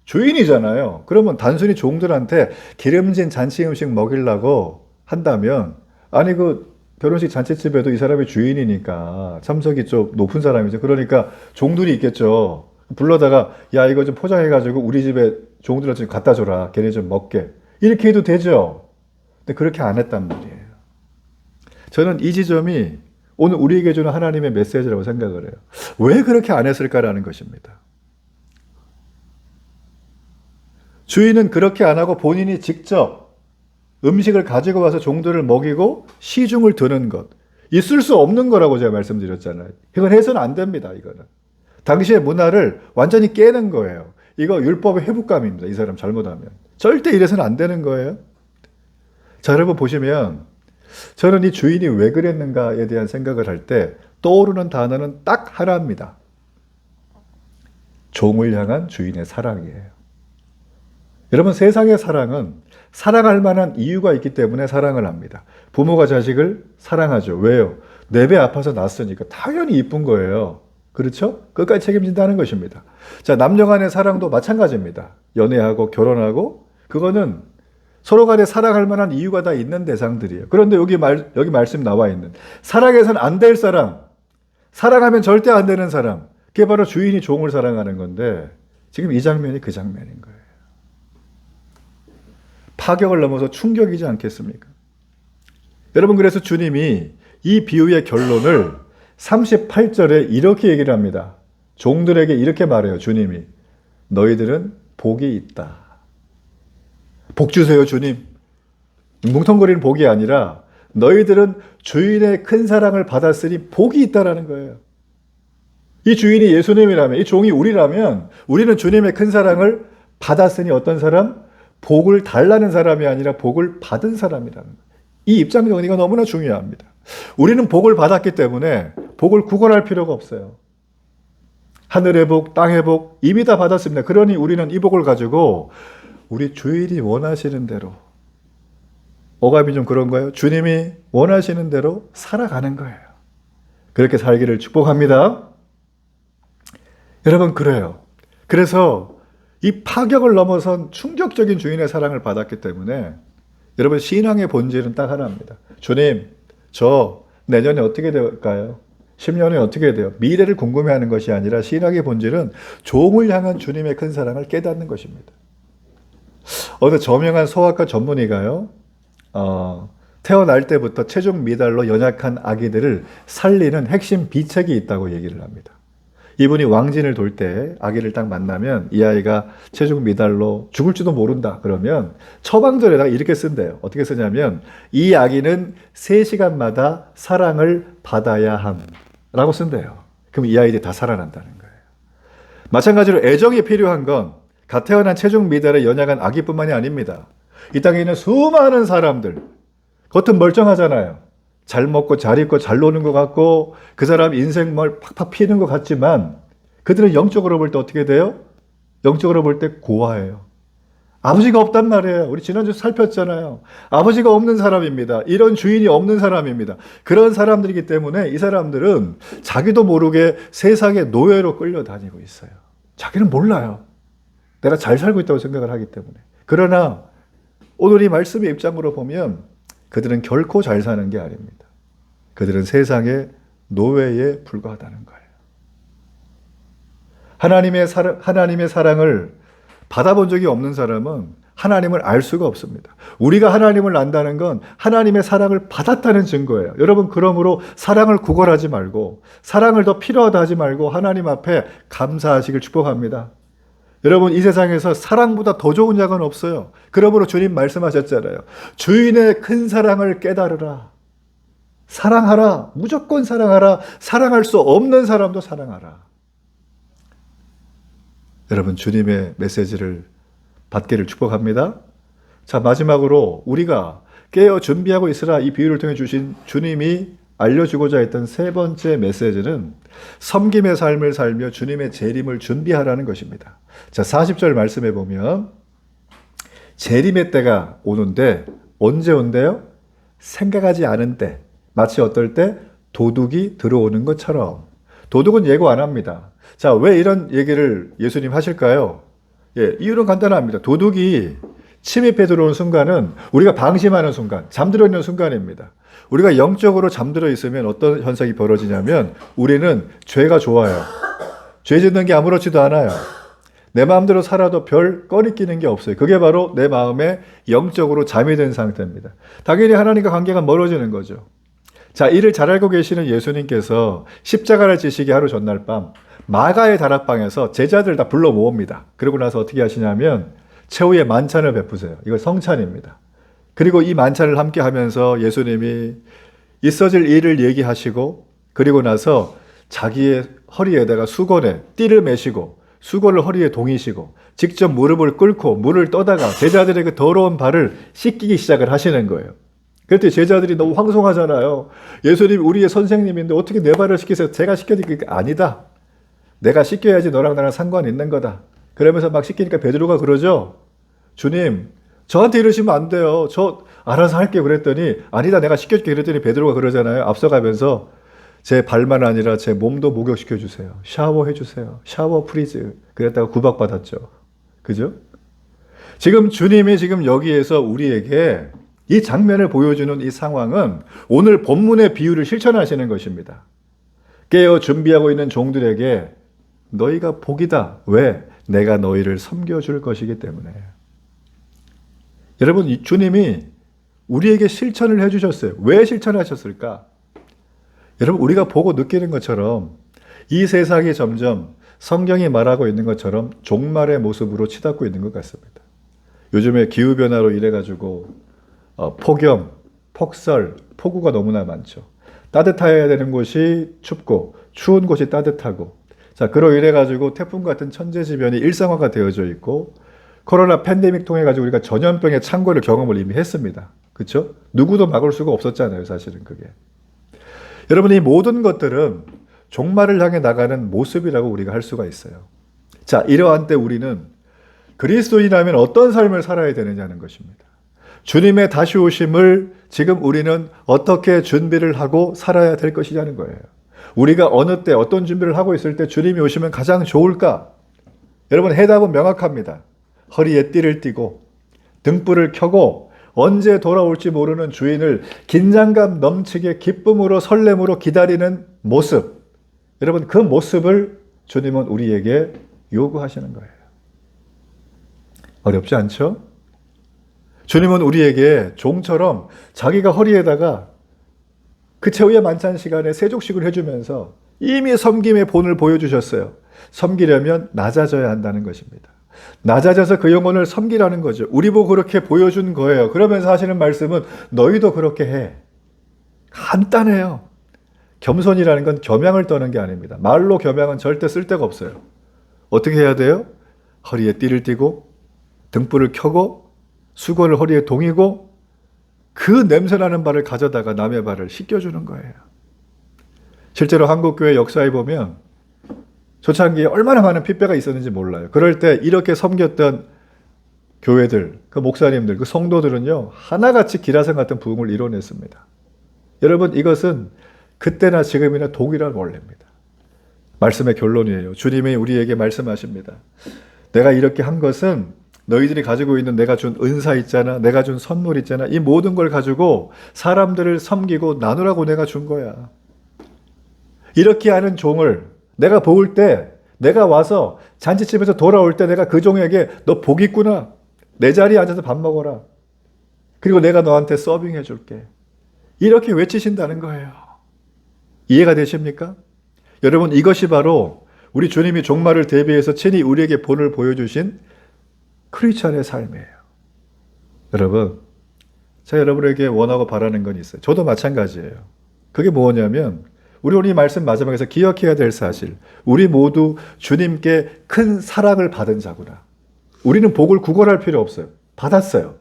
주인이잖아요. 그러면 단순히 종들한테 기름진 잔치 음식 먹이려고 한다면 아니 그 결혼식 잔치집에도 이 사람이 주인이니까 참석이 좀 높은 사람이죠. 그러니까 종들이 있겠죠. 불러다가 야 이거 좀 포장해가지고 우리 집에 종들한테 좀 갖다 줘라. 걔네 좀 먹게. 이렇게 해도 되죠. 근데 그렇게 안 했단 말이에요. 저는 이 지점이 오늘 우리에게 주는 하나님의 메시지라고 생각을 해요. 왜 그렇게 안 했을까라는 것입니다. 주인은 그렇게 안 하고 본인이 직접 음식을 가지고 와서 종들을 먹이고 시중을 드는 것. 있을 수 없는 거라고 제가 말씀드렸잖아요. 이건 해서는 안 됩니다. 이거는. 당시의 문화를 완전히 깨는 거예요. 이거 율법의 회복감입니다. 이 사람 잘못하면. 절대 이래서는 안 되는 거예요. 자, 여러분 보시면 저는 이 주인이 왜 그랬는가에 대한 생각을 할 때 떠오르는 단어는 딱 하나입니다. 종을 향한 주인의 사랑이에요. 여러분 세상의 사랑은 사랑할 만한 이유가 있기 때문에 사랑을 합니다. 부모가 자식을 사랑하죠. 왜요? 내 배 아파서 낳았으니까 당연히 이쁜 거예요. 그렇죠? 끝까지 책임진다는 것입니다. 자, 남녀 간의 사랑도 마찬가지입니다. 연애하고 결혼하고 그거는 서로 간에 사랑할 만한 이유가 다 있는 대상들이에요. 그런데 여기 말씀 나와 있는 사랑해서는 안 될 사람, 사랑하면 절대 안 되는 사람, 그게 바로 주인이 종을 사랑하는 건데 지금 이 장면이 그 장면인 거예요. 파격을 넘어서 충격이지 않겠습니까? 여러분 그래서 주님이 이 비유의 결론을 38절에 이렇게 얘기를 합니다. 종들에게 이렇게 말해요. 주님이 너희들은 복이 있다. 복 주세요 주님. 뭉텅거리는 복이 아니라 너희들은 주인의 큰 사랑을 받았으니 복이 있다라는 거예요. 이 주인이 예수님이라면 이 종이 우리라면 우리는 주님의 큰 사랑을 받았으니 어떤 사람? 복을 달라는 사람이 아니라 복을 받은 사람이라는 거예요. 이 입장 정리가 너무나 중요합니다. 우리는 복을 받았기 때문에 복을 구걸할 필요가 없어요. 하늘의 복, 땅의 복 이미 다 받았습니다. 그러니 우리는 이 복을 가지고 우리 주인이 원하시는 대로 어감이 좀 그런 거예요. 주님이 원하시는 대로 살아가는 거예요. 그렇게 살기를 축복합니다. 여러분 그래요. 그래서 이 파격을 넘어선 충격적인 주인의 사랑을 받았기 때문에 여러분 신앙의 본질은 딱 하나입니다. 주님, 저 내년에 어떻게 될까요? 10년에 어떻게 돼요? 미래를 궁금해하는 것이 아니라 신학의 본질은 종을 향한 주님의 큰 사랑을 깨닫는 것입니다. 어느 저명한 소아과 전문의가요, 태어날 때부터 체중 미달로 연약한 아기들을 살리는 핵심 비책이 있다고 얘기를 합니다. 이분이 왕진을 돌 때 아기를 딱 만나면 이 아이가 체중 미달로 죽을지도 모른다 그러면 처방전에다가 이렇게 쓴대요. 어떻게 쓰냐면 이 아기는 3시간마다 사랑을 받아야 함 라고 쓴대요. 그럼 이 아이들이 다 살아난다는 거예요. 마찬가지로 애정이 필요한 건 갓 태어난 체중 미달에 연약한 아기뿐만이 아닙니다. 이 땅에 있는 수많은 사람들, 겉은 멀쩡하잖아요. 잘 먹고 잘 입고 잘 노는 것 같고 그 사람 인생 뭘 팍팍 피는 것 같지만 그들은 영적으로 볼 때 어떻게 돼요? 영적으로 볼 때 고아예요. 아버지가 없단 말이에요. 우리 지난주 살폈잖아요. 아버지가 없는 사람입니다. 이런 주인이 없는 사람입니다. 그런 사람들이기 때문에 이 사람들은 자기도 모르게 세상의 노예로 끌려다니고 있어요. 자기는 몰라요. 내가 잘 살고 있다고 생각을 하기 때문에. 그러나 오늘 이 말씀의 입장으로 보면 그들은 결코 잘 사는 게 아닙니다. 그들은 세상의 노예에 불과하다는 거예요. 하나님의 사랑을 받아본 적이 없는 사람은 하나님을 알 수가 없습니다. 우리가 하나님을 안다는 건 하나님의 사랑을 받았다는 증거예요. 여러분, 그러므로 사랑을 구걸하지 말고 사랑을 더 필요하다 하지 말고 하나님 앞에 감사하시길 축복합니다. 여러분, 이 세상에서 사랑보다 더 좋은 약은 없어요. 그러므로 주님 말씀하셨잖아요. 주인의 큰 사랑을 깨달으라. 사랑하라. 무조건 사랑하라. 사랑할 수 없는 사람도 사랑하라. 여러분, 주님의 메시지를 받기를 축복합니다. 자, 마지막으로 우리가 깨어 준비하고 있으라 이 비유를 통해 주신 주님이 알려주고자 했던 세 번째 메시지는 섬김의 삶을 살며 주님의 재림을 준비하라는 것입니다. 자, 40절 말씀해 보면 재림의 때가 오는데 언제 온대요? 생각하지 않은 때. 마치 어떨 때? 도둑이 들어오는 것처럼. 도둑은 예고 안 합니다. 자, 왜 이런 얘기를 예수님 하실까요? 예, 이유는 간단합니다. 도둑이 침입해 들어오는 순간은 우리가 방심하는 순간, 잠들어 있는 순간입니다. 우리가 영적으로 잠들어 있으면 어떤 현상이 벌어지냐면 우리는 죄가 좋아요. 죄 짓는 게 아무렇지도 않아요. 내 마음대로 살아도 별 꺼리끼는 게 없어요. 그게 바로 내 마음에 영적으로 잠이 든 상태입니다. 당연히 하나님과 관계가 멀어지는 거죠. 자, 이를 잘 알고 계시는 예수님께서 십자가를 지시기 하루 전날 밤 마가의 다락방에서 제자들 다 불러 모읍니다. 그러고 나서 어떻게 하시냐면 최후의 만찬을 베푸세요. 이거 성찬입니다. 그리고 이 만찬을 함께 하면서 예수님이 있어질 일을 얘기하시고 그리고 나서 자기의 허리에다가 수건에 띠를 매시고 수건을 허리에 동이시고 직접 무릎을 꿇고 물을 떠다가 제자들의 그 더러운 발을 씻기기 시작을 하시는 거예요. 그때 제자들이 너무 황송하잖아요. 예수님 우리의 선생님인데 어떻게 내 발을 씻기세요? 제가 씻겨드릴까? 아니다. 내가 씻겨야지 너랑 나랑 상관 있는 거다. 그러면서 막 씻기니까 베드로가 그러죠. 주님, 저한테 이러시면 안 돼요. 저 알아서 할게요. 그랬더니 아니다, 내가 씻겨줄게. 그랬더니 베드로가 그러잖아요. 앞서가면서 제 발만 아니라 제 몸도 목욕시켜 주세요. 샤워해 주세요. 샤워 프리즈. 그랬다가 구박받았죠. 그죠? 지금 주님이 지금 여기에서 우리에게 이 장면을 보여주는 이 상황은 오늘 본문의 비유를 실천하시는 것입니다. 깨어 준비하고 있는 종들에게 너희가 복이다. 왜? 내가 너희를 섬겨줄 것이기 때문에. 여러분, 이 주님이 우리에게 실천을 해주셨어요. 왜 실천하셨을까? 여러분, 우리가 보고 느끼는 것처럼 이 세상이 점점 성경이 말하고 있는 것처럼 종말의 모습으로 치닫고 있는 것 같습니다. 요즘에 기후변화로 인해가지고 폭염, 폭설, 폭우가 너무나 많죠. 따뜻해야 되는 곳이 춥고 추운 곳이 따뜻하고, 자, 그로 인해가지고 태풍 같은 천재지변이 일상화가 되어져 있고 코로나 팬데믹 통해 가지고 우리가 전염병의 창궐을 경험을 이미 했습니다. 그렇죠? 누구도 막을 수가 없었잖아요, 사실은 그게. 여러분, 이 모든 것들은 종말을 향해 나가는 모습이라고 우리가 할 수가 있어요. 자, 이러한 때 우리는 그리스도인이라면 어떤 삶을 살아야 되느냐는 것입니다. 주님의 다시 오심을 지금 우리는 어떻게 준비를 하고 살아야 될 것이냐는 거예요. 우리가 어느 때 어떤 준비를 하고 있을 때 주님이 오시면 가장 좋을까? 여러분, 해답은 명확합니다. 허리에 띠를 띠고 등불을 켜고 언제 돌아올지 모르는 주인을 긴장감 넘치게 기쁨으로 설렘으로 기다리는 모습. 여러분, 그 모습을 주님은 우리에게 요구하시는 거예요. 어렵지 않죠? 주님은 우리에게 종처럼 자기가 허리에다가 그 최후의 만찬 시간에 세족식을 해주면서 이미 섬김의 본을 보여주셨어요. 섬기려면 낮아져야 한다는 것입니다. 낮아져서 그 영혼을 섬기라는 거죠. 우리 보고 그렇게 보여준 거예요. 그러면서 하시는 말씀은 너희도 그렇게 해. 간단해요. 겸손이라는 건 겸양을 떠는 게 아닙니다. 말로 겸양은 절대 쓸데가 없어요. 어떻게 해야 돼요? 허리에 띠를 띠고 등불을 켜고 수건을 허리에 동이고 그 냄새나는 발을 가져다가 남의 발을 씻겨주는 거예요. 실제로 한국교회 역사에 보면 초창기에 얼마나 많은 핏배가 있었는지 몰라요. 그럴 때 이렇게 섬겼던 교회들, 그 목사님들, 그 성도들은요, 하나같이 기라성 같은 부흥을 이뤄냈습니다. 여러분, 이것은 그때나 지금이나 동일한 원리입니다. 말씀의 결론이에요. 주님이 우리에게 말씀하십니다. 내가 이렇게 한 것은 너희들이 가지고 있는 내가 준 은사 있잖아, 내가 준 선물 있잖아, 이 모든 걸 가지고 사람들을 섬기고 나누라고 내가 준 거야. 이렇게 하는 종을 내가 볼 때, 내가 와서 잔치집에서 돌아올 때 내가 그 종에게 너 복 있구나. 내 자리에 앉아서 밥 먹어라. 그리고 내가 너한테 서빙해 줄게. 이렇게 외치신다는 거예요. 이해가 되십니까? 여러분, 이것이 바로 우리 주님이 종말을 대비해서 친히 우리에게 본을 보여주신 크리스찬의 삶이에요. 여러분, 제가 여러분에게 원하고 바라는 건 있어요. 저도 마찬가지예요. 그게 뭐냐면 우리 오늘 이 말씀 마지막에서 기억해야 될 사실. 우리 모두 주님께 큰 사랑을 받은 자구나. 우리는 복을 구걸할 필요 없어요. 받았어요.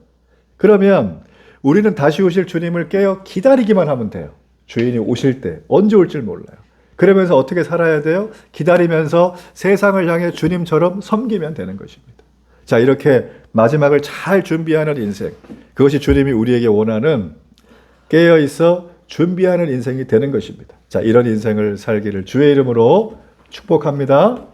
그러면 우리는 다시 오실 주님을 깨어 기다리기만 하면 돼요. 주인이 오실 때 언제 올지 몰라요. 그러면서 어떻게 살아야 돼요? 기다리면서 세상을 향해 주님처럼 섬기면 되는 것입니다. 자, 이렇게 마지막을 잘 준비하는 인생. 그것이 주님이 우리에게 원하는 깨어 있어 준비하는 인생이 되는 것입니다. 자, 이런 인생을 살기를 주의 이름으로 축복합니다.